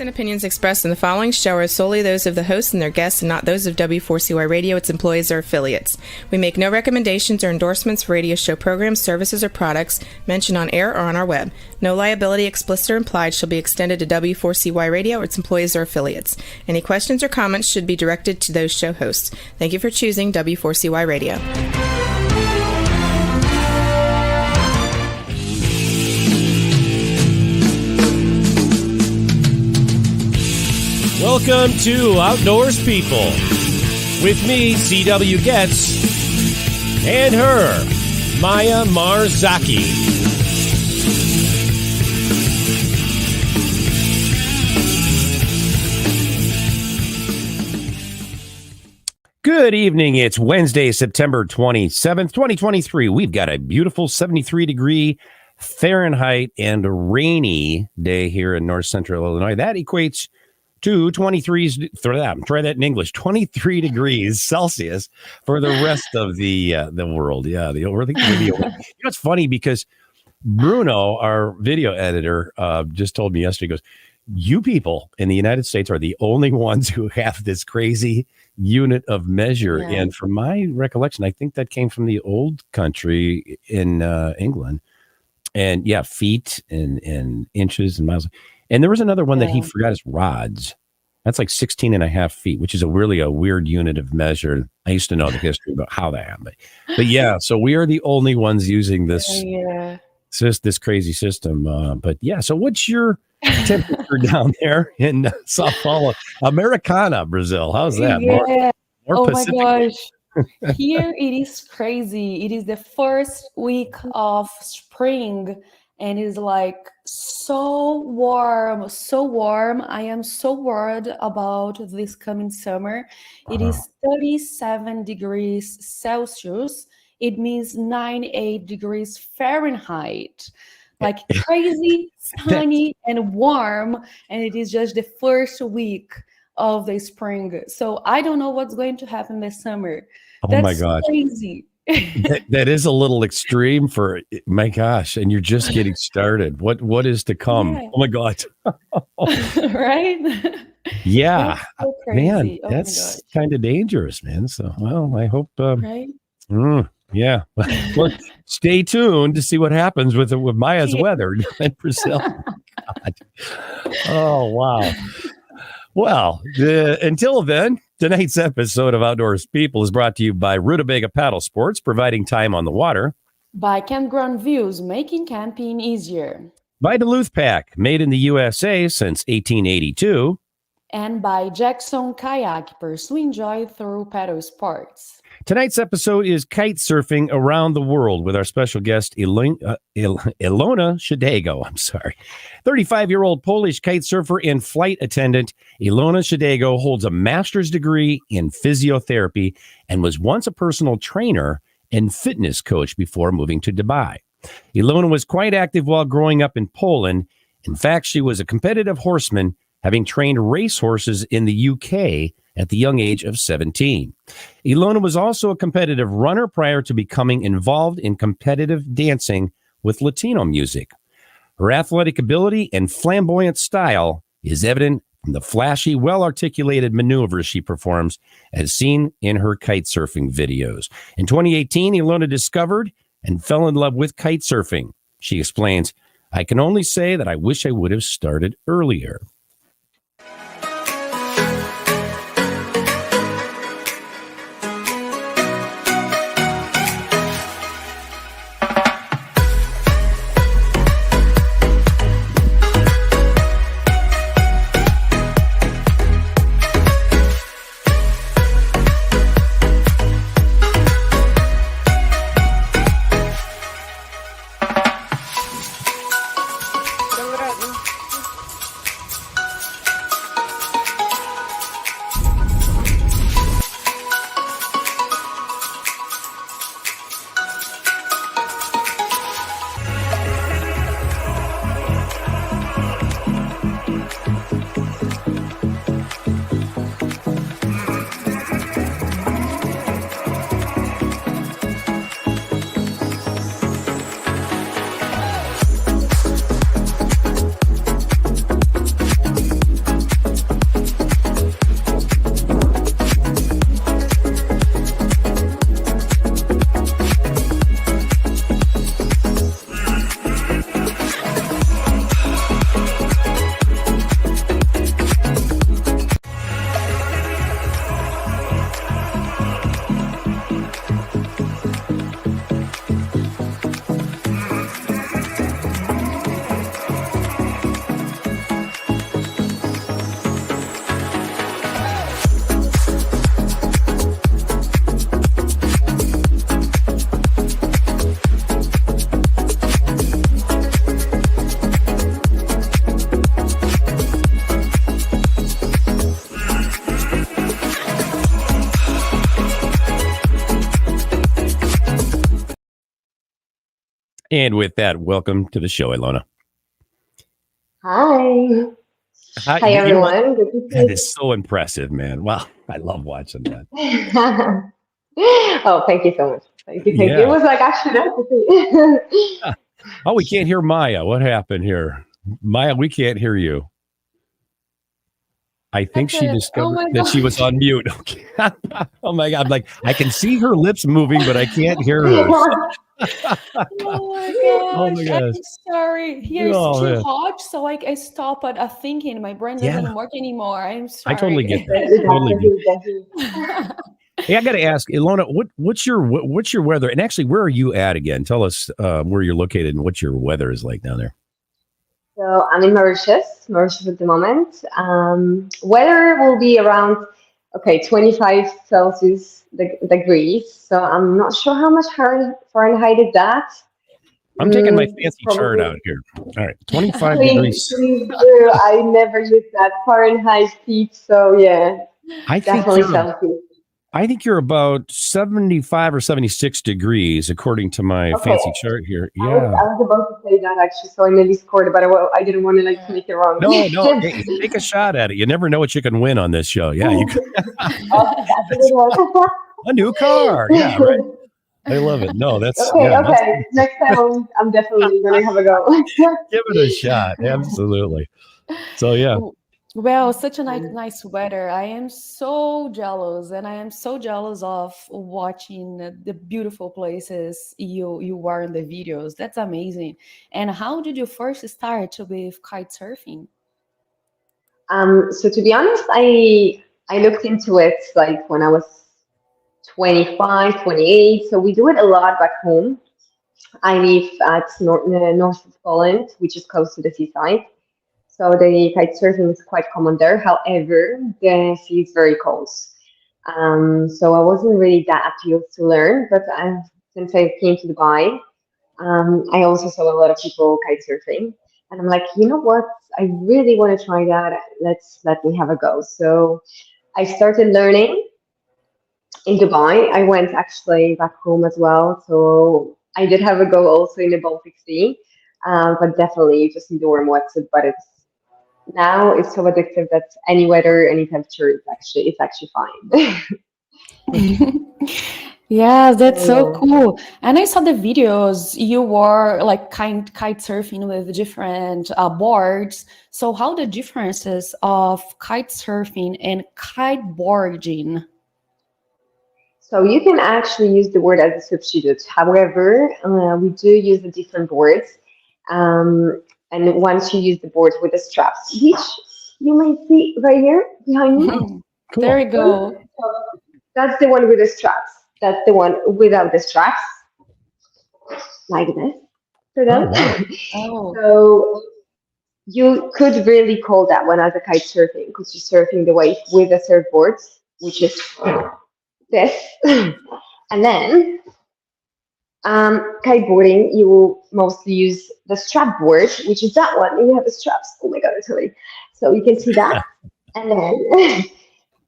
views and opinions expressed in the following show are solely those of the hosts and their guests and not those of W4CY Radio, its employees, or affiliates. We make no recommendations or endorsements for radio show programs, services, or products mentioned on air or on our web. No liability, explicit or implied, shall be extended to W4CY Radio, its employees, or affiliates. Any questions or comments should be directed to those show hosts. Thank you for choosing W4CY Radio. Welcome to Outdoors People with me, C.W. Getz, and her, Maya Marzaki. Good evening. It's Wednesday, September 27th, 2023. We've got a beautiful 73-degree Fahrenheit and a rainy day here in north central Illinois. That equates to 23 degrees Celsius for the rest of the world. Yeah, the video. You know, it's funny because Bruno, our video editor, just told me yesterday, he goes, you people in the United States are the only ones who have this crazy unit of measure. Yeah. And from my recollection, I think that came from the old country in England. And yeah, feet and inches and miles. And there was another one that he forgot his rods. That's like 16 and a half feet, which is a weird unit of measure. I used to know the history about how that happened. But yeah, so we are the only ones using this, this crazy system. But yeah, so what's your temperature down there in Sao Paulo, Americana, Brazil? How's that? Yeah. More Pacific? My gosh. Here it is crazy. It is the first week of spring and it's like so warm. I am so worried about this coming summer. It is 37 degrees Celsius. It means 98 degrees Fahrenheit. Like crazy, sunny, and warm. And it is just the first week of the spring. So I don't know what's going to happen this summer. Oh my gosh. Crazy. that is a little extreme for my gosh, and you're just getting started. What is to come? Yeah. Oh my God. Right? Yeah. So man, that's kind of dangerous, man. So well, I hope right? Yeah. Well, stay tuned to see what happens with Maya's weather in Brazil. God. Oh, wow. Well, until then, tonight's episode of Outdoors People is brought to you by Rutabaga Paddle Sports, providing time on the water. By Campground Views, making camping easier. By Duluth Pack, made in the USA since 1882. And by Jackson Kayak, pursuing joy through paddle sports. Tonight's episode is Kitesurfing Around the World with our special guest, Ilona Szadejko. 35-year-old Polish kite surfer and flight attendant, Ilona Szadejko holds a master's degree in physiotherapy and was once a personal trainer and fitness coach before moving to Dubai. Ilona was quite active while growing up in Poland. In fact, she was a competitive horseman, having trained racehorses in the UK at the young age of 17. Ilona was also a competitive runner prior to becoming involved in competitive dancing with Latino music. Her athletic ability and flamboyant style is evident from the flashy, well-articulated maneuvers she performs as seen in her kite surfing videos. In 2018, Ilona discovered and fell in love with kite surfing. She explains, "I can only say that I wish I would have started earlier." And with that, welcome to the show, Ilona. Hi. Hi, everyone. Good to see That you. is so impressive, man. Wow. I love watching that. Oh, thank you so much. Thank you. Yeah. It was like actually nice to see. Oh, we can't hear Maya. What happened here? Maya, we can't hear you. I think she discovered that she was on mute. Okay. Oh my God. Like, I can see her lips moving, but I can't hear her. Oh my Oh my gosh, gosh. I'm sorry. Here it's Oh, too man. hot, so I stop at thinking. My brain doesn't work anymore. I'm sorry. I totally get that. Totally get. Hey, I got to ask, Ilona, what's your weather? And actually, where are you at again? Tell us where you're located and what your weather is like down there. So I'm in Mauritius at the moment. Weather will be around, 25 Celsius degrees. So I'm not sure how much Fahrenheit is that. I'm taking my fancy chart out here. All right, 25 degrees. Please do. I never use that Fahrenheit feet. So yeah, definitely Celsius. I think you're about 75 or 76 degrees, according to my fancy chart here. Yeah. I was about to say that actually, so I nearly scored, but I didn't want to make it wrong. No. Hey, take a shot at it. You never know what you can win on this show. Yeah, you can. A new car. Yeah, right. I love it. No, that's okay. Next time I'm definitely going to have a go. Give it a shot. Absolutely. So yeah. Well, such a nice weather. I am so jealous, and I am so jealous of watching the beautiful places you are in the videos. That's amazing. And how did you first start with kite surfing? So to be honest, I looked into it like when I was 25, 28. So we do it a lot back home. I live at north of Poland, which is close to the seaside. So the kite surfing is quite common there. However, the sea is very cold. So I wasn't really that appealed to learn, but since I came to Dubai, I also saw a lot of people kite surfing. And I'm like, you know what? I really want to try that. Let me have a go. So I started learning in Dubai. I went actually back home as well. So I did have a go also in the Baltic Sea. But definitely you just need to warm wetsuit, but now it's so addictive that any weather, any temperature, it's actually fine. Yeah, that's so cool. And I saw the videos. You were like kite surfing with different boards. So how the differences of kite surfing and kiteboarding? So you can actually use the word as a substitute. However, we do use the different boards. And once you use the board with the straps, which you may see right here behind me. Cool. There we go. So that's the one with the straps. That's the one without the straps, like this. So you could really call that one as a kite surfing because you're surfing the wave with a surfboard, which is this. And then kiteboarding, you will mostly use the strap board, which is that one. You have the straps. Oh my God, I'm sorry. So you can see that. And then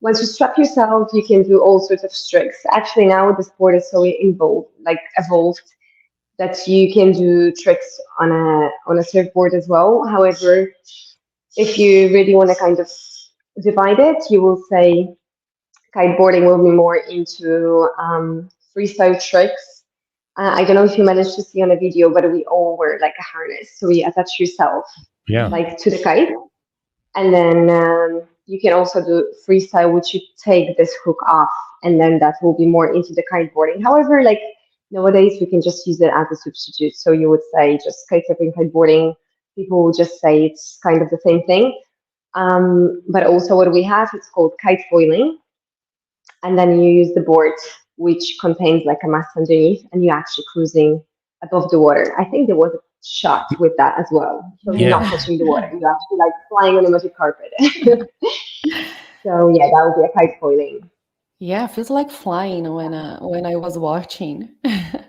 once you strap yourself, you can do all sorts of tricks. Actually, now the sport is so evolved that you can do tricks on a surfboard as well. However, if you really want to kind of divide it, you will say kiteboarding will be more into freestyle tricks. I don't know if you managed to see on a video, but we all wear like a harness. So you attach yourself like to the kite. And then you can also do freestyle, which you take this hook off, and then that will be more into the kiteboarding. However, like nowadays, we can just use it as a substitute. So you would say just kitesurfing, kiteboarding. People will just say it's kind of the same thing. But also what we have, it's called kite foiling. And then you use the board, which contains like a mast underneath, and you're actually cruising above the water. I think there was a shot with that as well. So you're not touching the water. You're actually like flying on a magic carpet. So yeah, that would be a kite foiling. Yeah, it feels like flying when I was watching. I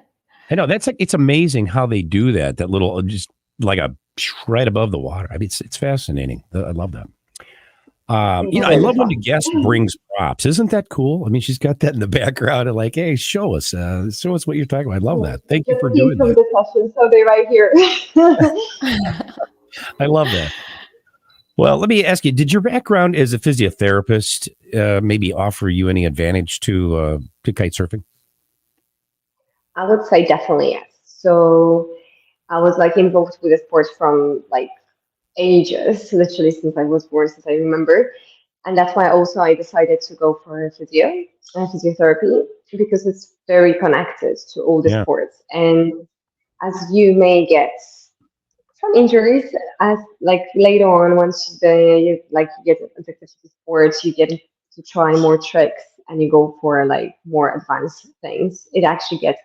know it's amazing how they do that. That little just like right above the water. I mean, it's fascinating. I love that. I love when the guest brings props. Isn't that cool? I mean, she's got that in the background and like, hey, show us what you're talking about. I love that. Thank you for doing that. The session, so they're right here. I love that. Well, let me ask you, did your background as a physiotherapist maybe offer you any advantage to kite surfing? I would say definitely yes. So I was like involved with the sport from like ages, literally since I was born, since I remember. And that's why also I decided to go for physiotherapy, because it's very connected to all the sports. And as you may get some injuries, as like later on, once you get addicted to the sport, you get to try more tricks and you go for like more advanced things. It actually gets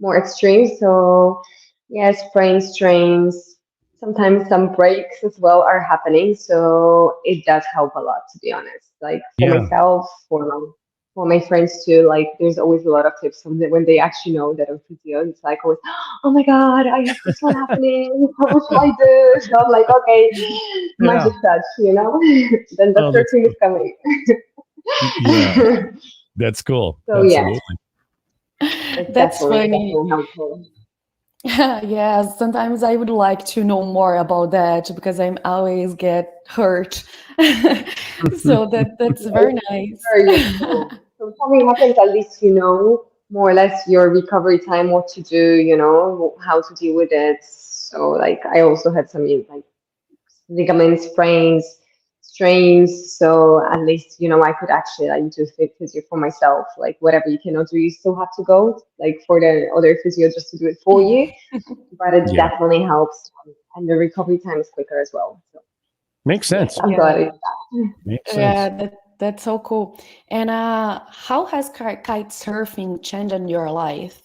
more extreme. So yeah, sprains, strains, sometimes some breaks as well are happening. So it does help a lot, to be honest. Like for myself, for my friends too, like there's always a lot of tips from when they actually know that I'm physio. It's like always, oh my God, I have this one happening. What should I do? So I'm like, okay, magic touch, then the surfing is coming. Yeah, that's cool. So absolutely. That's funny. Helpful. Yeah, sometimes I would like to know more about that because I'm always get hurt. So that's very nice. Very useful. So something happens, at least you know more or less your recovery time, what to do, how to deal with it. So like I also had some like ligament sprains, strains. So at least I could actually like do physio for myself. Like whatever you cannot do, you still have to go like for the other physio just to do it for you. But it definitely helps, and the recovery time is quicker as well. So, makes sense. I'm glad it. Makes sense. Yeah, that's so cool. And how has kite surfing changed in your life?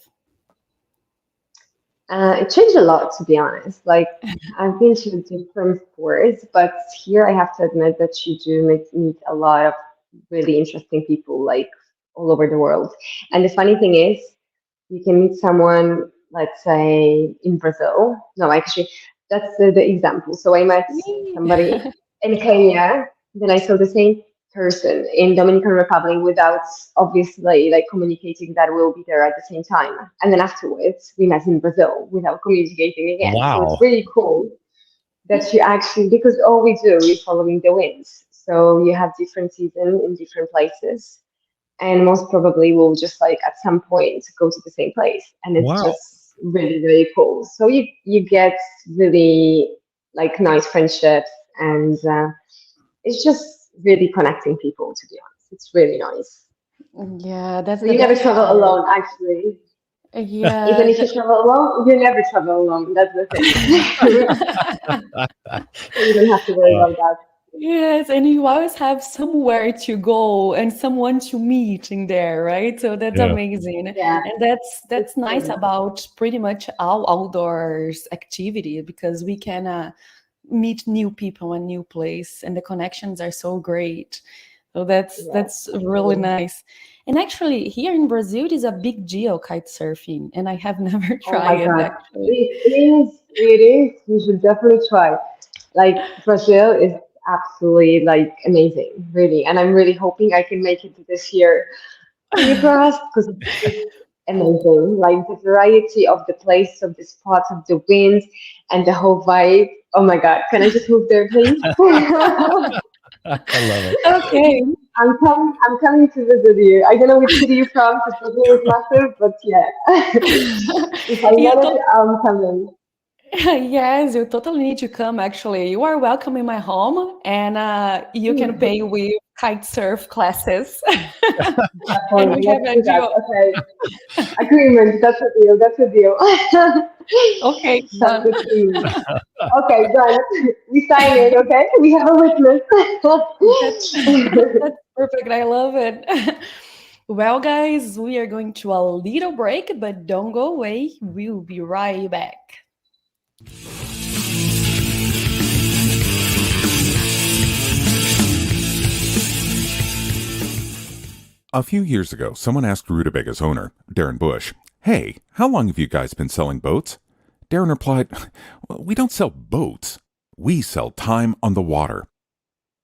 It changed a lot, to be honest. Like I've been to different sports, but here I have to admit that you do meet a lot of really interesting people, like all over the world. And the funny thing is, you can meet someone, let's say in Brazil. No, actually, that's the example. So I met somebody in Kenya, then I saw the same person in Dominican Republic without obviously like communicating that we'll be there at the same time. And then afterwards we met in Brazil without communicating again. Wow. So it's really cool that you actually, because all we do is following the winds. So you have different seasons in different places. And most probably we'll just like at some point go to the same place. And it's just really, really cool. So you get really like nice friendships, and it's just really connecting people, to be honest. It's really nice. Yeah, that's you never travel alone, actually. Yeah. Even if you travel alone, you never travel alone. That's the thing. You don't have to worry about that. Yes, and you always have somewhere to go and someone to meet in there, right? So that's amazing. Yeah. And that's nice about pretty much all outdoors activity, because we can meet new people in new place, and the connections are so great. So that's really nice. And actually, here in Brazil, it is a big deal, kite surfing, and I have never tried it. Actually, it is. You should definitely try. Like Brazil is absolutely like amazing, really, and I'm really hoping I can make it this year. Because it's amazing. Like the variety of the place, of the spots, of the winds, and the whole vibe. Oh my God! Can I just move there, please? I love it. okay. I'm coming to visit you. I don't know which city you're from, because Brazil is massive, but yeah. If I manage, I'm coming. Yes, you totally need to come. Actually, you are welcome in my home, and you can pay with kite surf classes. And we have a deal. Okay, agreement. That's a deal. That's a deal. Okay, done. Okay, done. We sign it. Okay, we have a witness. That's perfect. I love it. Well, guys, we are going to a little break, but don't go away. We'll be right back. A few years ago, someone asked Rutabaga's owner, Darren Bush, "Hey, how long have you guys been selling boats?" Darren replied, "Well, we don't sell boats. We sell time on the water."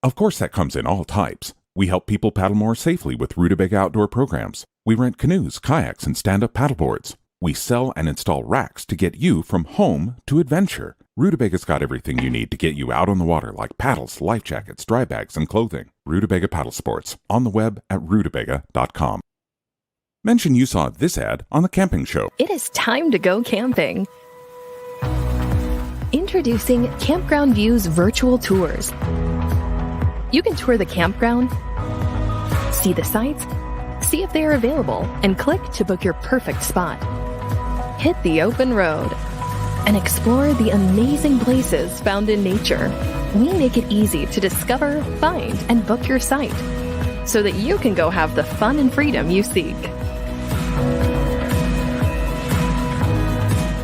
Of course, that comes in all types. We help people paddle more safely with Rutabaga outdoor programs. We rent canoes, kayaks, and stand-up paddleboards. We sell and install racks to get you from home to adventure. Rutabaga's got everything you need to get you out on the water, like paddles, life jackets, dry bags, and clothing. Rutabaga Paddle Sports, on the web at rutabaga.com. Mention you saw this ad on The Camping Show. It is time to go camping. Introducing Campground View's virtual tours. You can tour the campground, see the sites, see if they are available, and click to book your perfect spot. Hit the open road and explore the amazing places found in nature. We make it easy to discover, find, and book your site so that you can go have the fun and freedom you seek.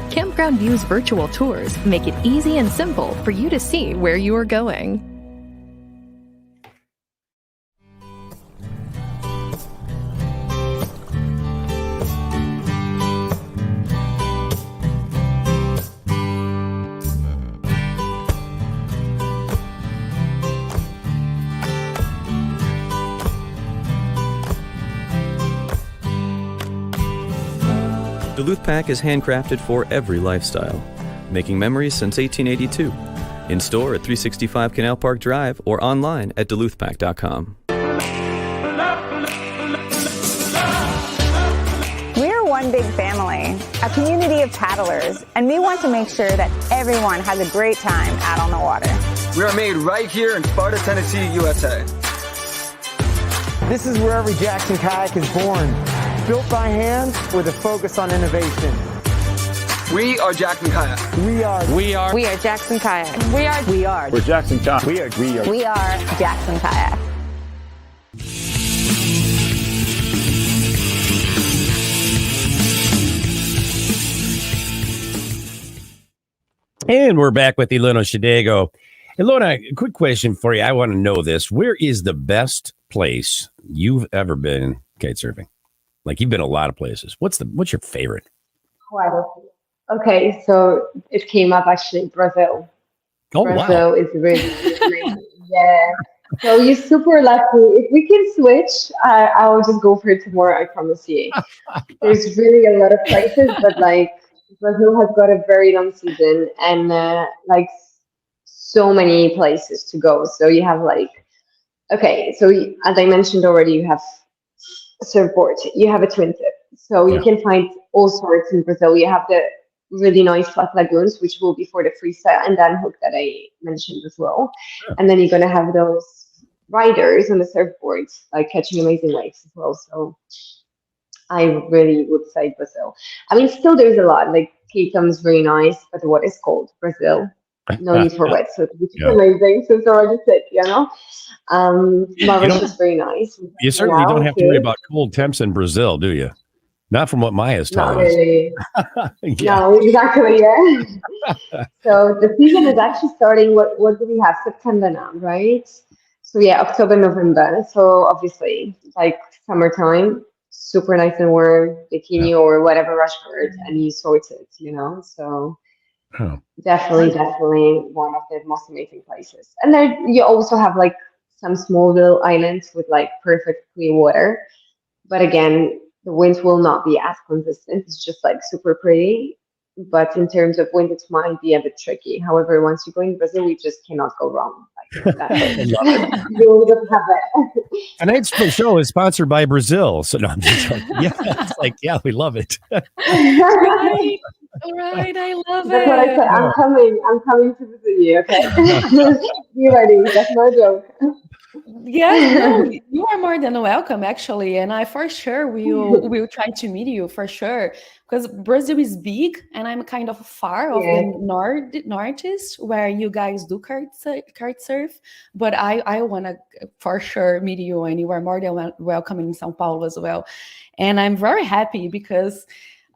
Campground View's virtual tours make it easy and simple for you to see where you are going. Duluth Pack is handcrafted for every lifestyle, making memories since 1882. In store at 365 Canal Park Drive or online at duluthpack.com. We're one big family, a community of paddlers, and we want to make sure that everyone has a great time out on the water. We are made right here in Sparta, Tennessee, USA. This is where every Jackson kayak is born, built by hand with a focus on innovation. We are Jackson Kayak. We are Jackson Kayak. We're Jackson Kayak. We are Jackson Kayak. And we're back with Ilona Szadejko. Ilona, a quick question for you. I want to know this. Where is the best place you've ever been kite surfing? Like, you've been a lot of places. What's your favorite? Okay, so it came up actually Brazil. Oh, Brazil wow. is really amazing. Yeah. So you're super lucky. If we can switch, I'll just go for it tomorrow, I promise you. There's really a lot of places, but like Brazil has got a very long season and like so many places to go. So you have like, okay, so as I mentioned already, you have a surfboard, you have a twin tip. So you can find all sorts in Brazil. You have the really nice flat lagoons, which will be for the freestyle and then hook that I mentioned as well. Sure. And then you're going to have those riders on the surfboards, like catching amazing waves as well. So I really would say Brazil. I mean, still there's a lot, like Cape Town is very nice, but what is called Brazil? No need for wetsuit, which is amazing. So it's already set, you know. Mauritius is very nice. You certainly don't have to worry about cold temps in Brazil, do you? Not from what Maya's telling us. Not really. No, exactly, yeah. So the season is actually starting, what do we have? September now, right? So yeah, October, November. So obviously, like summertime, super nice and warm, bikini or whatever rush skirt, and you sort it, you know? So definitely one of the most amazing places. And there you also have like some small little islands with like perfect clear water. But again, the wind will not be as consistent. It's just like super pretty. But in terms of wind, it might be a bit tricky. However, once you go in Brazil, you just cannot go wrong. Like, you'll just have it. Tonight's show is sponsored by Brazil. So no, I'm just joking. Yeah, it's like, yeah, we love it. Right. All right, I love That's it. what I said. I'm coming to visit you, okay? Be ready. That's no joke. Yes, no, you are more than welcome, actually, and I for sure will try to meet you for sure, because Brazil is big, and I'm kind of far of the northeast where you guys do kite surf, but I want to for sure meet you, and you are more than welcome in São Paulo as well, and I'm very happy because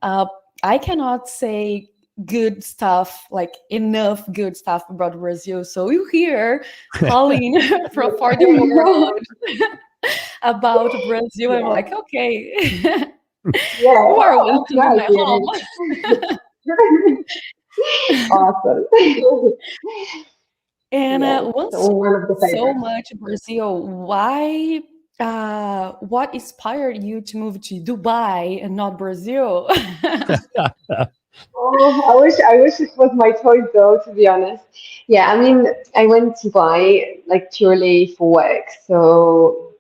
I cannot say good stuff, like enough good stuff about Brazil. So you hear calling from for the world about Brazil. I'm like, okay, you are welcome in my home. Awesome. And Yes. once So one of the so favorites. much Brazil, why? What inspired you to move to Dubai and not Brazil? Oh, I wish it was my choice though, to be honest. Yeah, I mean, I went to Dubai like purely for work. So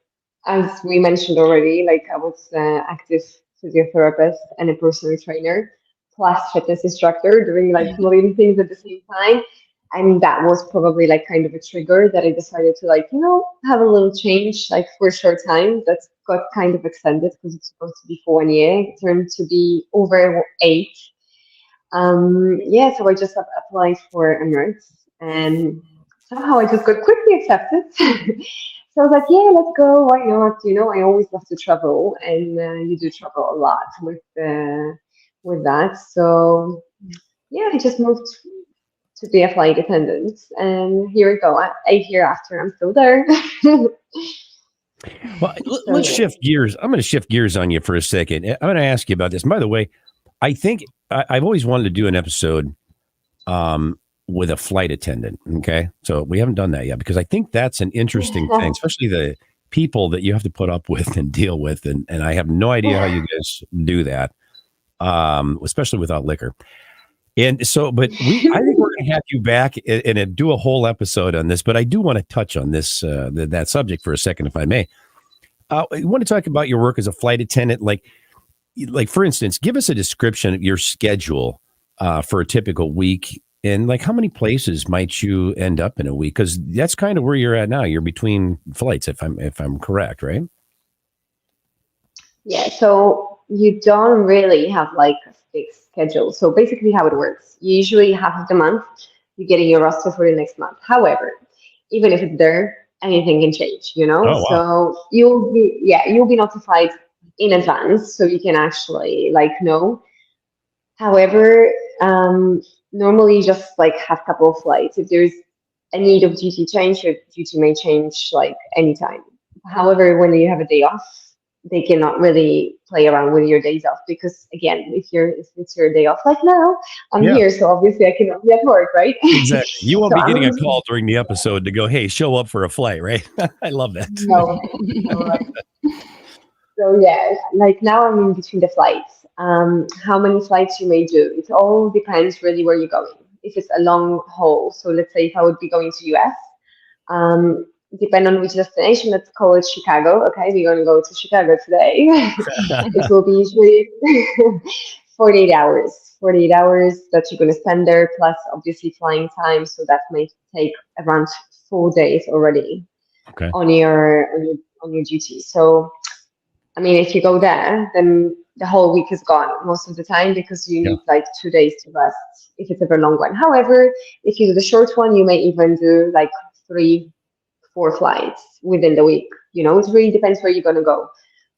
as we mentioned already, like I was active physiotherapist and a personal trainer, plus fitness instructor, doing like a million things at the same time. And that was probably like kind of a trigger that I decided to like, have a little change like for a short time. That's got kind of extended because it's supposed to be for 1 year. It turned to be over 8. Yeah, so I just applied for Emirates and somehow I just got quickly accepted. So I was like, yeah, let's go. Why not? I always love to travel, and you do travel a lot with that. So yeah, I just moved to be a flight attendant, and here we go. 8 years after, I'm still there. Well, let's shift gears. I'm going to shift gears on you for a second. I'm going to ask you about this. And by the way, I think I've always wanted to do an episode with a flight attendant. Okay. So we haven't done that yet because I think that's an interesting thing, especially the people that you have to put up with and deal with. And I have no idea how you guys do that, especially without liquor. And so, but I think we're going to have you back and do a whole episode on this, but I do want to touch on this, that subject for a second, if I may. I want to talk about your work as a flight attendant. Like for instance, give us a description of your schedule for a typical week, and like how many places might you end up in a week? Because that's kind of where you're at now. You're between flights, if I'm correct, right? Yeah, so you don't really have like a fixed schedule. So basically how it works, you usually half of the month, you get in your roster for the next month. However, even if it's there, anything can change, Oh, wow. So you'll be notified in advance so you can actually like know. However, normally you just like have a couple of flights. If there's a need of duty change, your duty may change like anytime. However, when you have a day off, they cannot really play around with your days off because again, if it's your day off, like now, I'm here, so obviously I cannot be at work, right? Exactly. You won't So be getting a call during the episode to go, hey, show up for a flight, right? I love that. No. So yeah, like now I'm in between the flights. How many flights you may do, it all depends really where you're going. If it's a long haul, so let's say if I would be going to US, depending on which destination, let's call it Chicago. Okay, we're going to go to Chicago today. It will be usually 48 hours. 48 hours that you're going to spend there, plus obviously flying time. So that may take around 4 days already on your duty. So I mean, if you go there, then the whole week is gone most of the time because you need like 2 days to rest if it's a very long one. However, if you do the short one, you may even do like 3-4 flights within the week. It really depends where you're going to go.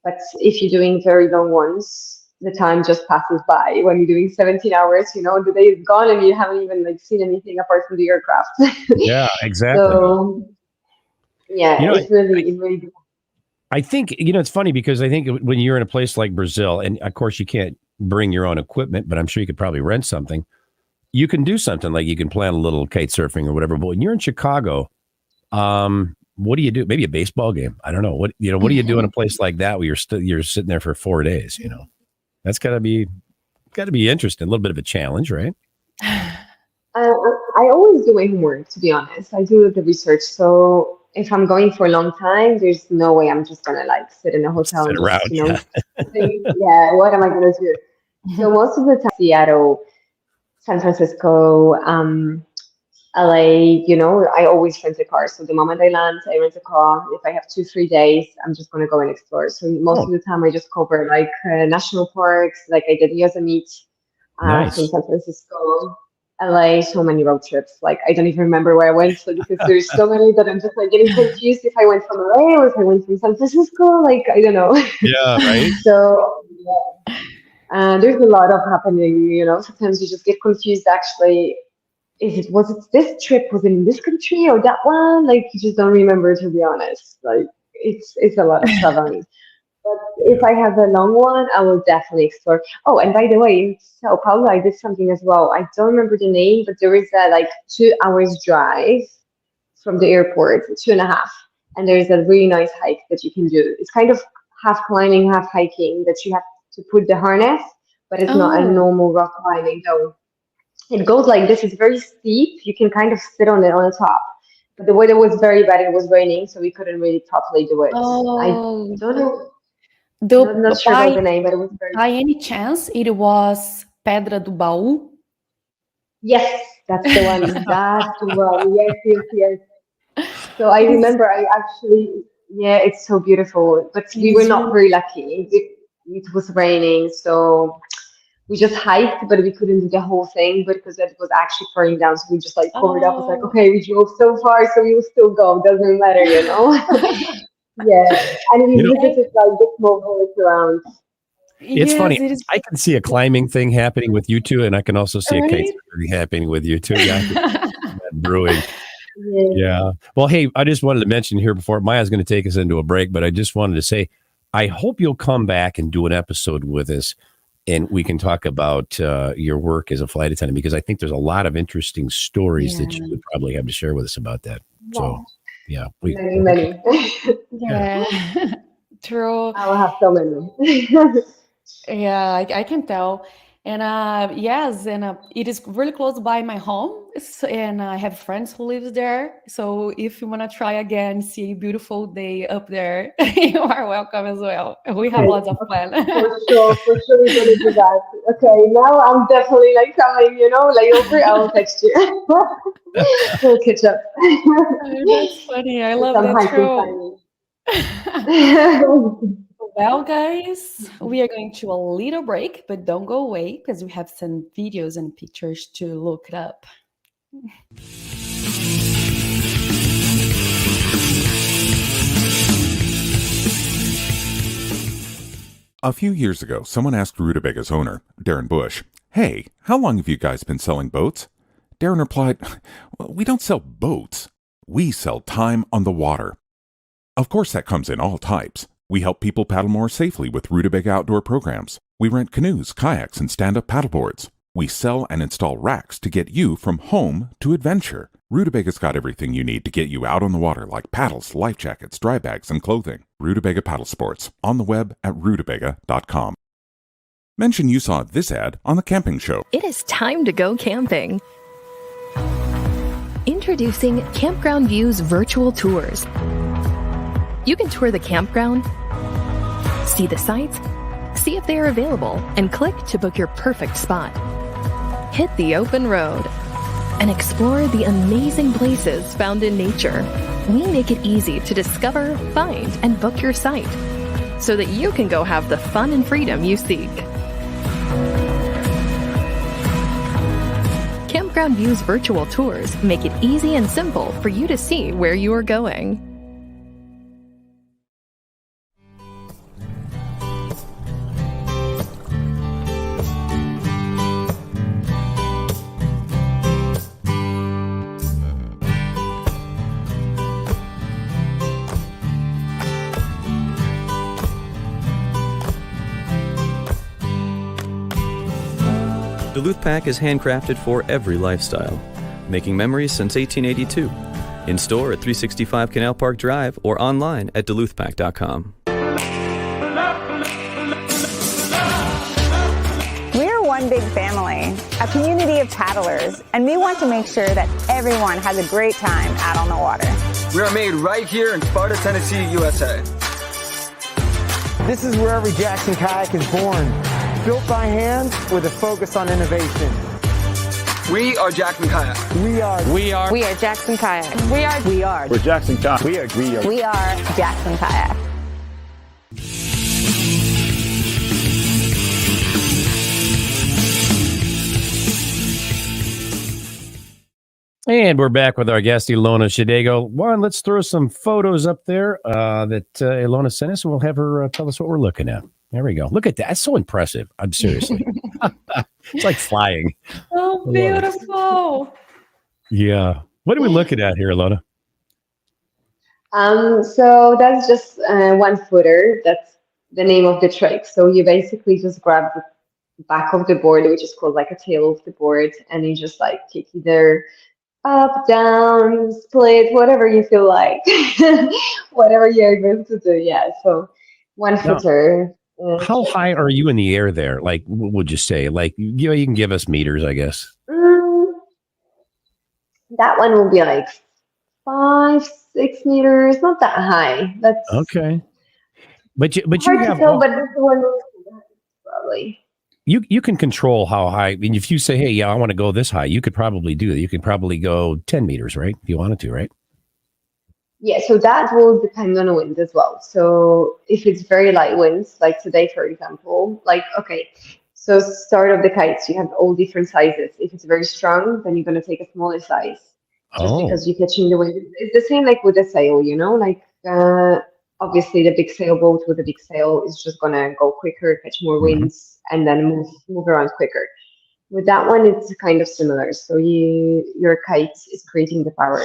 But if you're doing very long ones, the time just passes by. When you're doing 17 hours, the day is gone and you haven't even like seen anything apart from the aircraft. Yeah, exactly. So yeah, it really I think, it's funny because I think when you're in a place like Brazil, and of course you can't bring your own equipment, but I'm sure you could probably rent something. You can do something like you can plan a little kite surfing or whatever. But when you're in Chicago, what do you do? Maybe a baseball game. I don't know. What do you do in a place like that where you're sitting there for 4 days? That's gotta be interesting. A little bit of a challenge, right? I always do my homework, to be honest. I do the research. So if I'm going for a long time, there's no way I'm just gonna like sit in a hotel and just, think, what am I gonna do? So most of the time, Seattle, San Francisco, LA, I always rent a car. So the moment I land, I rent a car. If I have 2-3 days, I'm just gonna go and explore. So most of the time, I just cover like national parks, like I did Yosemite, from San Francisco. LA, so many road trips. Like I don't even remember where I went, because there's so many that I'm just like getting confused if I went from LA or if I went from San Francisco. Like I don't know. Yeah, right. So there's a lot of happening. Sometimes you just get confused. Actually, was it this trip? Was it in this country or that one? Like you just don't remember, to be honest. Like it's a lot of traveling. But if I have a long one, I will definitely explore. Oh, and by the way, in Sao Paulo, I did something as well. I don't remember the name, but there is a 2 hours drive from the airport, 2.5. And there's a really nice hike that you can do. It's kind of half climbing, half hiking that you have to put the harness, but it's not a Oh, normal rock climbing though. It goes like this. It's very steep. You can kind of sit on it on the top. But the weather was very bad. It was raining, so we couldn't really properly do it. I oh, don't know, do, not sure about the name, but it was very. by any chance, it was Pedra do Baú? Yes, that's the one. That's the one. Yes, yes, yes. So I It is, remember I actually, yeah, it's so beautiful. But it we were is not really, very lucky. It was raining, so we just hiked, but we couldn't do the whole thing because it was actually pouring down. So we just like covered up. It's like, oh. okay, we drove so far, so we will still go. Doesn't matter, you know? Yeah. And we You know, And visited like the small village around. it's yes, funny. it is I can see a climbing thing happening with you two, and I can also see a kite right. surfing happening with you too. Yeah, I can see that brewing. Yeah. Yeah. Well, hey, I just wanted to mention here before Maya's going to take us into a break, but I just wanted to say, I hope you'll come back and do an episode with us, and we can talk about your work as a flight attendant, because I think there's a lot of interesting stories that you Yeah, would probably have to share with us about that. So, Yeah. yeah, Many, we'll many. yeah. yeah, true. I will have so many. Yeah, I can tell. And yes, and it is really close by my home. And I have friends who live there. So if you want to try again, see a beautiful day up there, you are welcome as well. We have Okay, lots of fun. for sure we're gonna do that. Okay, now I'm definitely like coming, layover, I will text you. We'll catch up. That's funny. I For love some that hiking show. timing. Well, guys, we are going to a little break, but don't go away because we have some videos and pictures to look it up. A few years ago, someone asked Rutabaga's owner, Darren Bush, "Hey, how long have you guys been selling boats?" Darren replied, "Well, we don't sell boats. We sell time on the water." Of course, that comes in all types. We help people paddle more safely with Rutabaga outdoor programs. We rent canoes, kayaks, and stand-up paddleboards. We sell and install racks to get you from home to adventure. Rutabaga's got everything you need to get you out on the water, like paddles, life jackets, dry bags, and clothing. Rutabaga Paddle Sports, on the web at rutabaga.com. Mention you saw this ad on the camping show. It is time to go camping. Introducing Campground Views virtual tours. You can tour the campground, see the sights, see if they are available, and click to book your perfect spot. Hit the open road and explore the amazing places found in nature. We make it easy to discover, find, and book your site so that you can go have the fun and freedom you seek. Campground Views virtual tours make it easy and simple for you to see where you are going. Duluth Pack is handcrafted for every lifestyle, making memories since 1882. In store at 365 Canal Park Drive or online at duluthpack.com. We're one big family, a community of paddlers, and we want to make sure that everyone has a great time out on the water. We are made right here in Sparta, Tennessee, USA. This is where every Jackson kayak is born. Built by hand with a focus on innovation. We are Jackson Kayak. We are Jackson Kayak. We're Jackson Kayak. We are Jackson Kayak. And we're back with our guest, Ilona Szadejko. Juan, let's throw some photos up there that Ilona sent us, and we'll have her tell us what we're looking at. There we go. Look at that. That's so impressive. I'm seriously. It's like flying. Oh, beautiful. Yeah. What are we looking at here, Ilona? So that's just one footer. That's the name of the trick. So you basically just grab the back of the board, which is called like a tail of the board, and you just like kick either Up, down, split, whatever you feel like, whatever you're going to do. Yeah. So one Now, footer. how high are you in the air there? Like, what would you say? Like, you can give us meters, I guess. That one will be like 5-6 meters, not that high. That's okay. But you hard have to tell, but this one probably. You can control how high. I mean, if you say, hey, yeah, I want to go this high, you could probably do that. You could probably go 10 meters, right? If you wanted to, right? Yeah, so that will depend on the wind as well. So if it's very light winds, like today, for example, like, okay, so start of the kites, you have all different sizes. If it's very strong, then you're going to take a smaller size just because you're catching the wind. It's the same like with the sail, like obviously the big sailboat with a big sail is just going to go quicker, catch more winds, and then move around quicker. With that one, it's kind of similar. So your kite is creating the power.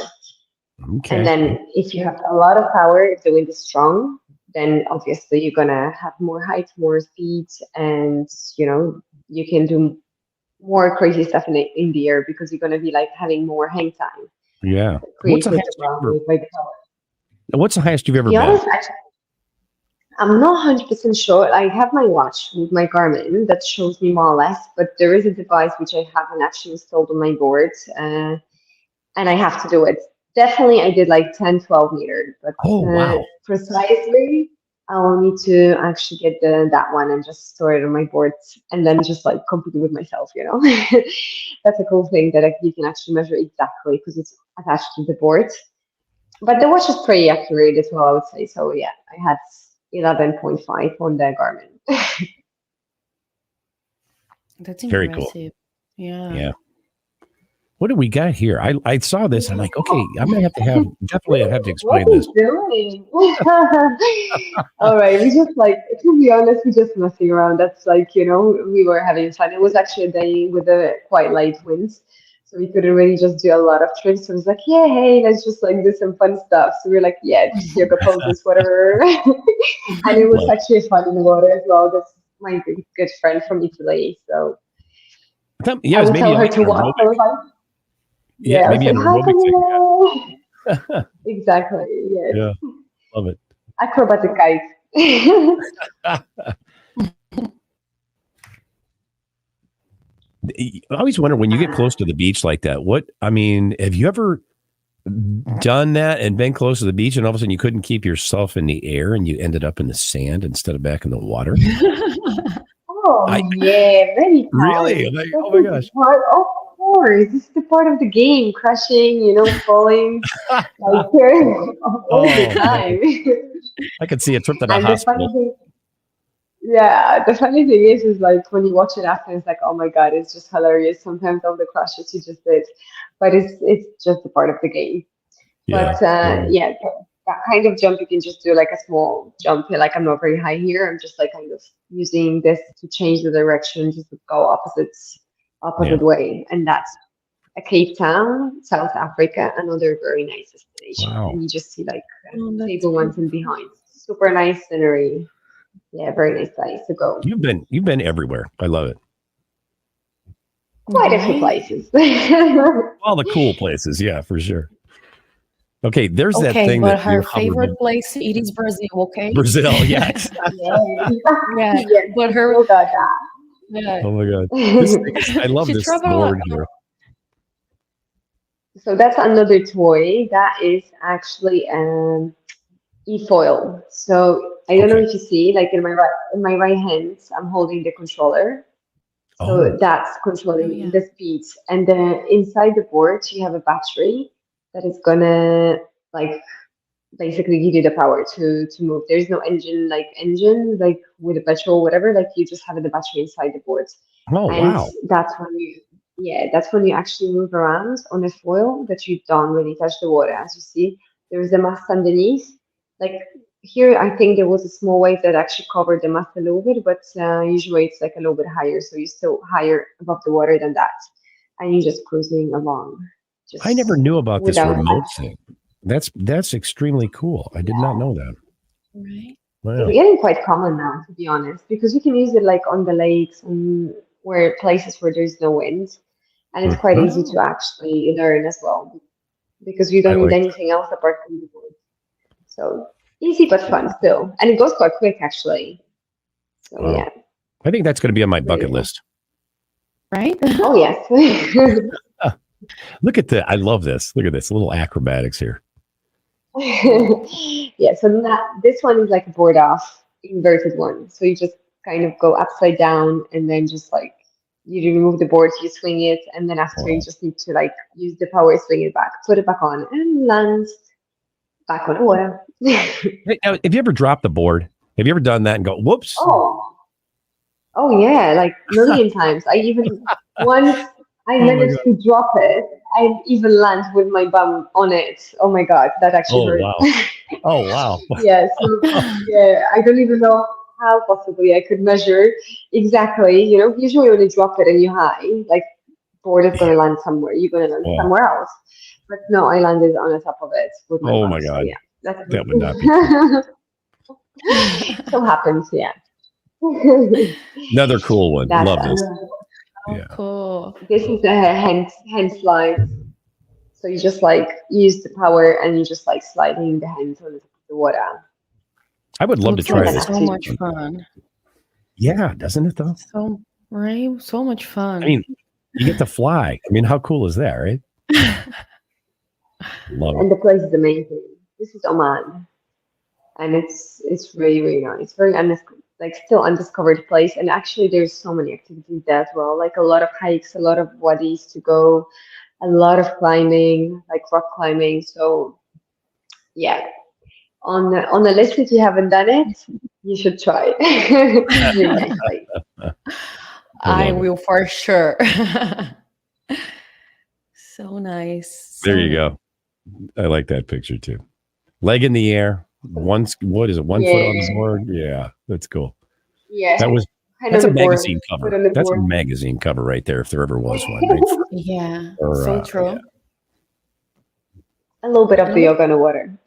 Okay. And then if you have a lot of power, if the wind is strong, then obviously you're gonna have more height, more speed, and you can do more crazy stuff in the air because you're gonna be like having more hang time. Yeah. What's the highest you've ever been? I'm not 100% sure. I have my watch with my Garmin that shows me more or less, but there is a device which I haven't actually installed on my board, and I have to do it. Definitely, I did like 10, 12 meters, but wow. Precisely, I'll need to actually get that one and just store it on my board and then just like compete with myself, That's a cool thing that you can actually measure exactly because it's attached to the board. But the watch is pretty accurate as well, I would say. So yeah, I had 11.5 on the Garmin. That's very impressive. Cool. Yeah. What do we got here? I saw this. I'm like, okay, I might have to definitely have to explain what this. What are you doing? All right, we just to be honest, we just messing around. That's we were having fun. It was actually a day with a quite light winds, so we couldn't really just do a lot of tricks. So it was like, yeah, hey, let's just do some fun stuff. So we were like, yeah, just yoga poses, whatever. And it was actually fun in the water as well. That's my good friend from Italy. So I would tell her to walk. Yeah, maybe an aerobic thing. Exactly. Yes. Yeah. Love it. Acrobatic guys. I always wonder when you get close to the beach like that, have you ever done that and been close to the beach and all of a sudden you couldn't keep yourself in the air and you ended up in the sand instead of back in the water? Yeah, very really? Oh my gosh. Of course, this is the part of the game, crashing, falling, all the time. I could see a trip to the hospital. The funny thing is like when you watch it after, it's like, oh my God, it's just hilarious. Sometimes all the crashes you just did, but it's just a part of the game. Yeah. But that kind of jump, you can just do like a small jump. Like I'm not very high here. I'm just like kind of using this to change the direction, just to go opposite way. And that's a Cape Town, South Africa, another very nice destination. Wow. And you just see like table mountain behind. Super nice scenery. Yeah, very nice place to go. You've been everywhere. I love it. Quite a few places. All the cool places, yeah, for sure. Okay, there's that thing but that her favorite place it is Brazil. Okay, Brazil, yes. yeah, but her. Yeah. Oh my God, I love this board here. So that's another toy that is actually e-foil. So I don't know if you see, like in my right hand, I'm holding the controller. So that's controlling the speed, and then inside the board you have a battery that is gonna basically give you the power to move. There's no engine like with a petrol, whatever. Like you just have the battery inside the board. Oh, and wow! That's when you actually move around on the foil, that you don't really touch the water. As you see, there's a mast underneath. Like here, I think there was a small wave that actually covered the mast a little bit, but usually it's like a little bit higher, so you're still higher above the water than that, and you're just cruising along. I never knew about this remote thing. That's extremely cool. I did not know that. Right. Wow. It's getting quite common now, to be honest, because you can use it like on the lakes and places where there's no wind. And it's quite easy to actually learn as well, because you don't need anything else apart from the board. So easy but fun still. And it goes quite quick, actually. So, yeah. I think that's going to be on my bucket list. Right? Oh, yes. Look at I love this. Look at this. Little acrobatics here. Yeah, so this one is like a board off, inverted one. So you just kind of go upside down, and then just like you remove the board, you swing it, and then after you just need to like use the power, swing it back, put it back on, and land back on the water. Hey, now, have you ever dropped the board? Have you ever done that and go, whoops? Oh yeah, like a million times. I even once I managed to drop it. I even land with my bum on it. Oh my God, that actually hurt. Wow. Oh wow. Yeah, so, yeah, I don't even know how possibly I could measure exactly. You know, usually when you drop it and you high, like board is going to land somewhere. You're going to land somewhere else. But no, I landed on the top of it with my bum. My God. So, yeah, that would not be so happens, yeah. Another cool one. Love this. Yeah. Cool. This is the hand slide. So you just like use the power and you just like sliding the hands on the top of the water. I would love to try this. So much fun. Yeah, doesn't it though? So much fun. I mean, you get to fly. I mean, how cool is that, right? Love it. And the place is amazing. This is Oman, and it's really, really nice. Very still undiscovered place, and actually there's so many activities there as well. Like a lot of hikes, a lot of wadis to go, a lot of climbing, like rock climbing. So yeah, on the list, if you haven't done it, you should try. It's really nice place. I will for sure. So nice. There you go. I like that picture too. Leg in the air. What is it? 1 foot on the board. Yeah, that's cool. Yeah, that's a magazine cover. That's a magazine cover right there, if there ever was one. Right? Yeah, so true. Yeah. A little bit of the yoga in the water.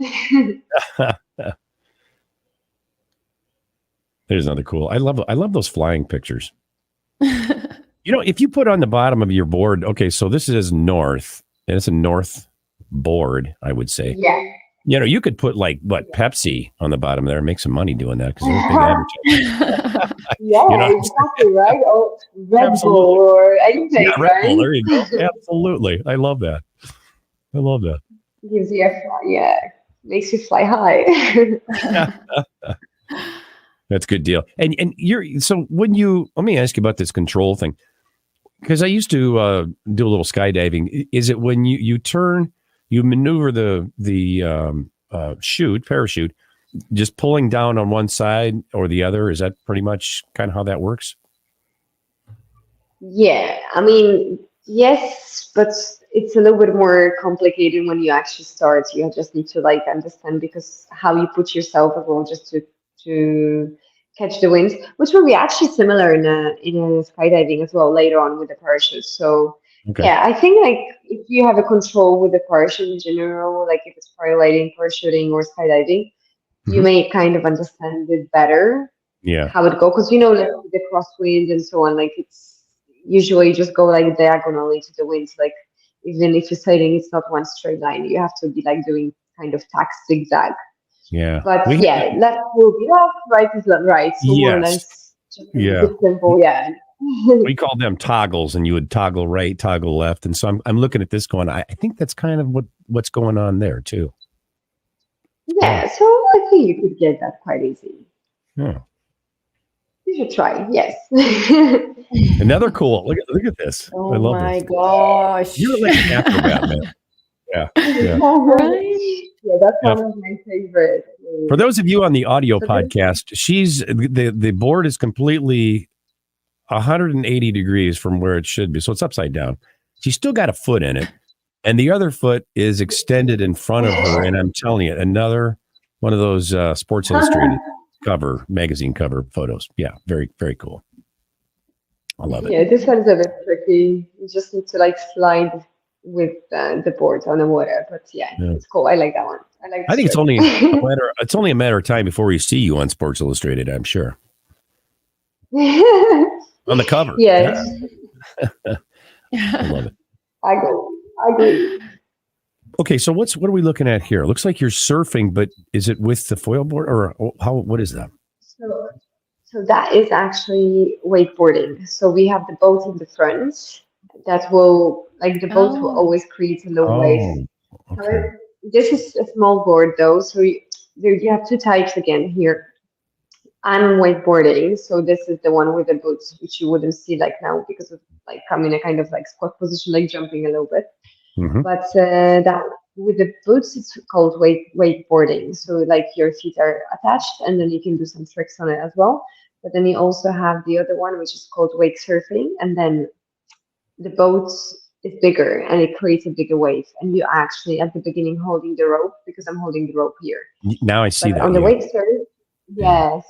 There's another cool. I love those flying pictures. You know, if you put on the bottom of your board, okay, so this is north, and it's a north board, I would say. Yeah. You know, you could put Pepsi on the bottom there and make some money doing that because they're big advertising. Yeah, you know? Exactly, right? Or Red Bull or anything, Red right? Bull, there you go. Absolutely. I love that. Gives you makes you fly high. That's a good deal. And let me ask you about this control thing, because I used to do a little skydiving. Is it when you turn, you maneuver the parachute, just pulling down on one side or the other? Is that pretty much kind of how that works? Yeah, I mean, yes, but it's a little bit more complicated when you actually start. You just need to understand because how you put yourself as well, just to catch the wind, which will be actually similar in a skydiving as well later on with the parachute. So yeah, I think if you have a control with the parachute in general, like if it's paragliding, parachuting, or skydiving, you may kind of understand it better. Yeah, how it goes, because the crosswind and so on. Like it's usually just go diagonally to the wind. Like even if you're sliding, it's not one straight line. You have to be doing kind of tack zigzag. Yeah. But left will be left, right is right. So more or less simple, yeah. We call them toggles, and you would toggle right, toggle left. And so I'm looking at this going, I think that's kind of what's going on there too. Yeah, so I think you could get that quite easy. Yeah. You should try, yes. Another cool, look at this. Oh I love my this. gosh. You're like an acrobat, man. Yeah. Right? Yeah, that's one of my favorites. For those of you on the audio podcast, the board is completely 180 degrees from where it should be. So it's upside down. She's still got a foot in it, and the other foot is extended in front of her. And I'm telling you, another one of those Sports Illustrated magazine cover photos. Yeah, very, very cool. I love it. Yeah, this one's a bit tricky. You just need to slide with the board on the water, but it's cool. I like that one. I think it's only a matter of time before we see you on Sports Illustrated, I'm sure. On the cover. Yes. I love it. I agree. Okay, so what are we looking at here? It looks like you're surfing, but is it with the foil board or what is that? So that is actually wakeboarding. So we have the boat in the front that will, like the boat will always create a low wave. Okay. This is a small board though, so you have two types again here. I'm wakeboarding, so this is the one with the boots, which you wouldn't see like now because of like I'm in a kind of like squat position, like jumping a little bit. Mm-hmm. But that with the boots, it's called wakeboarding. So like your feet are attached, and then you can do some tricks on it as well. But then you also have the other one, which is called wake surfing, and then the boat is bigger and it creates a bigger wave. And you actually at the beginning holding the rope because I'm holding the rope here. Now I see that on the wake surf.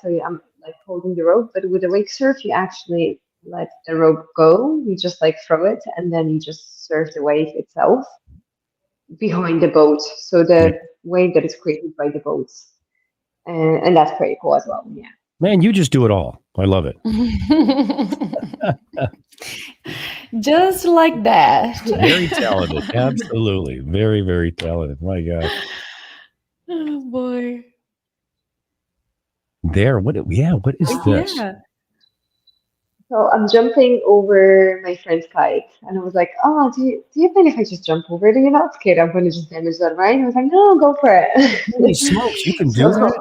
So I'm like holding the rope, but with the wake surf, you actually let the rope go. You just like throw it, and then you just surf the wave itself behind the boat. So the wave that is created by the boats, and that's pretty cool as well. Yeah. Man, you just do it all. I love it. Just like that. Very talented. Absolutely. Very, very talented. My God. Oh boy. There. What is this? Yeah. So I'm jumping over my friend's kite, and I was like, "Oh, do you mind if I just jump over it? You're not scared I'm going to just damage that, right?" I was like, "No, go for it." Holy smokes, you can do that?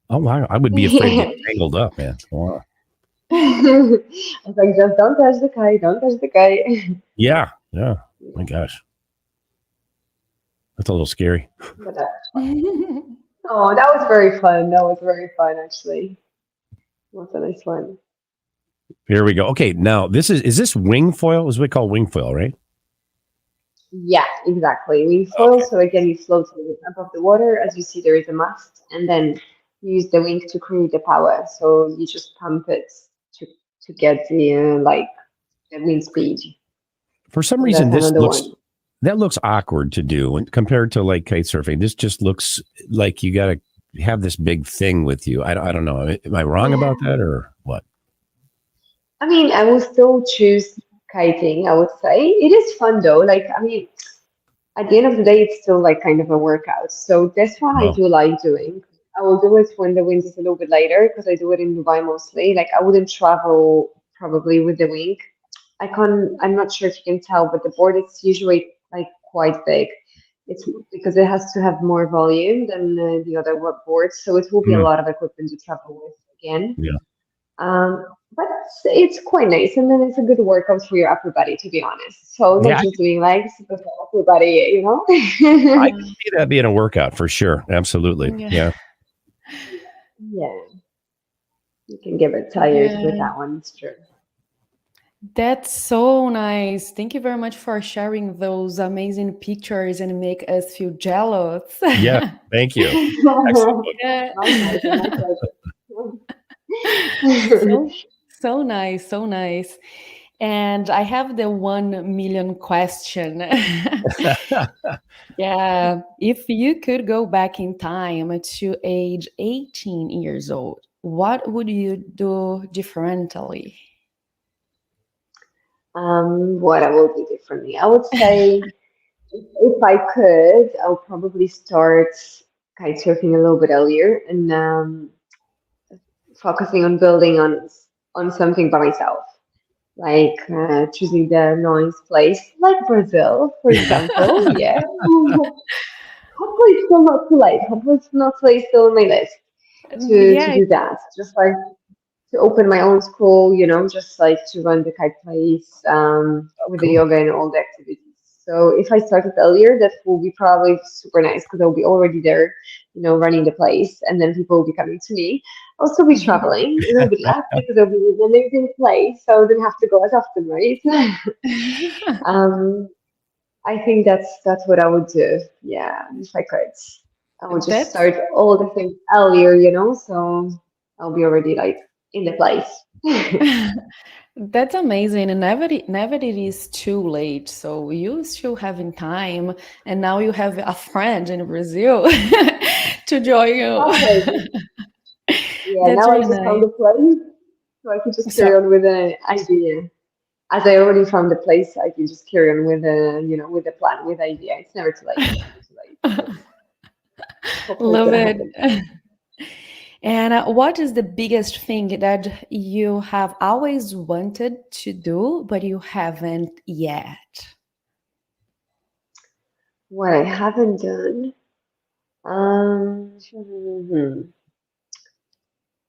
Oh, wow. I would be afraid to get tangled up, man. Wow. I was like, "Just don't touch the kite. Don't touch the kite." Yeah. My gosh, that's a little scary. Oh, that was very fun. Actually. It was a nice one. Here we go. Okay, now is this wing foil? Is what we call wing foil, right? Yeah, exactly. Wing foil. So again, you float above the water. As you see, there is a mast, and then you use the wing to create the power. So you just pump it to get the the wind speed. For some reason, that looks awkward to do, and compared to like kite surfing, this just looks like you got to have this big thing with you. I don't know. Am I wrong about that or what? I mean, I will still choose kiting. I would say it is fun though. Like, I mean, at the end of the day, it's still like kind of a workout. So this one I do like doing. I will do it when the wind is a little bit lighter because I do it in Dubai mostly. Like, I wouldn't travel probably with the wing. I'm not sure if you can tell, but the board is usually like quite big. It's because it has to have more volume than the other boards. So it will be a lot of equipment to travel with again. Yeah. But it's quite nice, and then it's a good workout for your upper body, to be honest. So not just doing legs, but upper body, you know. I can see that being a workout for sure. Absolutely. Yeah. You can get it tired with that one. It's true. That's so nice. Thank you very much for sharing those amazing pictures and make us feel jealous. Yeah, thank you. Excellent. So nice, so nice. And I have the 1 million question. Yeah, if you could go back in time to age 18 years old, what would you do differently? What I will do differently, I would say, if I could, I'll probably start kite surfing a little bit earlier and focusing on building on something by myself, like choosing the nice place, like Brazil, for example. Yeah. Hopefully it's still not too late. Hopefully it's not too late, still on my list to do that. Just like to open my own school, you know, just like to run the kite place with the yoga and all the activities. So if I started earlier, that will be probably super nice because I'll be already there, you know, running the place, and then people will be coming to me. I'll still be traveling a little bit less because I'll be in an amazing place, so I don't have to go as often, right? I think that's what I would do. Yeah, if I could, I would just start all the things earlier, you know, so I'll be already like in the place. That's amazing, and never it is too late. So you still having time, and now you have a friend in Brazil to join you. Okay. Yeah, That's now really I just nice. found the place, so I could just carry on with an idea. as I already found the place, I can just carry on with with the plan, with the idea. It's never too late. Love it. And what is the biggest thing that you have always wanted to do, but you haven't yet? What I haven't done.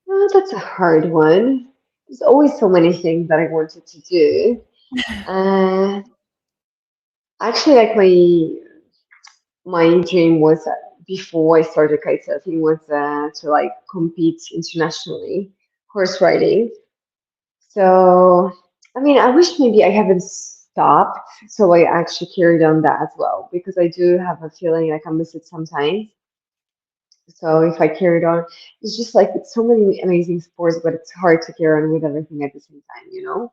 Well, that's a hard one. There's always so many things that I wanted to do. Uh, Actually, like my dream was before I started kitesurfing was to like compete internationally horse riding. So, I mean, I wish maybe I haven't stopped, so I actually carried on that as well because I do have a feeling like I miss it sometimes. So if I carried on, it's just like it's so many amazing sports, but it's hard to carry on with everything at the same time, you know?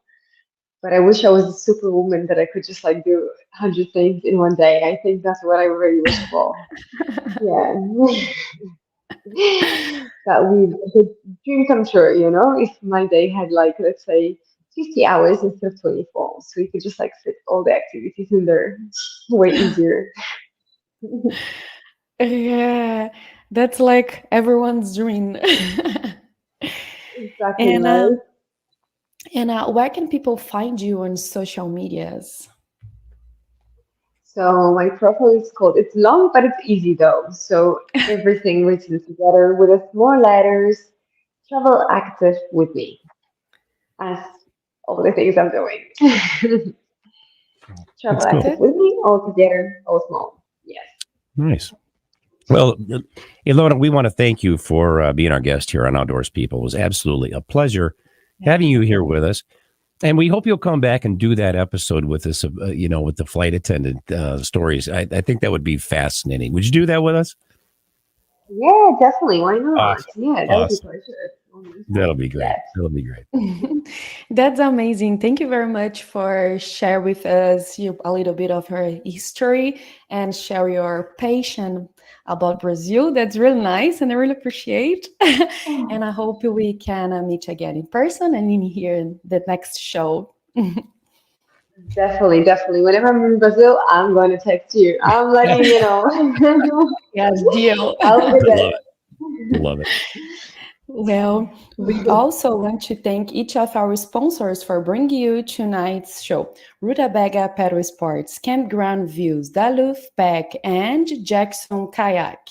But I wish I was a superwoman that I could just like do 100 things in one day. I think that's what I really wish for. Yeah. That would be a dream come true, you know? If my day had like, let's say, 50 hours instead of 24. So you could just like fit all the activities in there. Way easier. Yeah, that's like everyone's dream. Exactly, right? And where can people find you on social medias? So my profile is called, it's long, but it's easy though. So everything written together with a small letters, travel active with me. As all the things I'm doing. Travel active with me, all together, all small. Yes. Nice. Well, Ilona, we want to thank you for being our guest here on Outdoors People. It was absolutely a pleasure having you here with us. And we hope you'll come back and do that episode with us, with the flight attendant stories. I think that would be fascinating. Would you do that with us? Yeah, definitely. Why not? Awesome. Yeah, that would be a pleasure. That'll be great. That'll be great. That's amazing. Thank you very much for sharing with us a little bit of her history and share your passion about Brazil. That's really nice and I really appreciate. And I hope we can meet again in person and in here in the next show. Definitely. Whenever I'm in Brazil, I'm going to text you. I'm letting you know. Yes, deal. I'll be there. Love it. Well, we also want to thank each of our sponsors for bringing you tonight's show. Rutabaga Paddle Sports, Campground Views, Duluth Pack, and Jackson Kayak.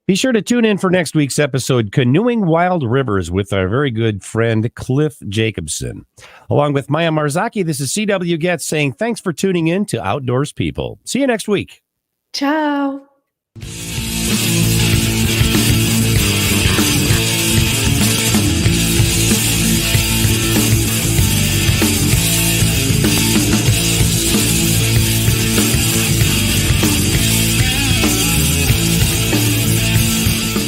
Be sure to tune in for next week's episode, Canoeing Wild Rivers, with our very good friend, Cliff Jacobson. Along with Maya Marzaki, this is CW Getz saying thanks for tuning in to Outdoors People. See you next week. Ciao.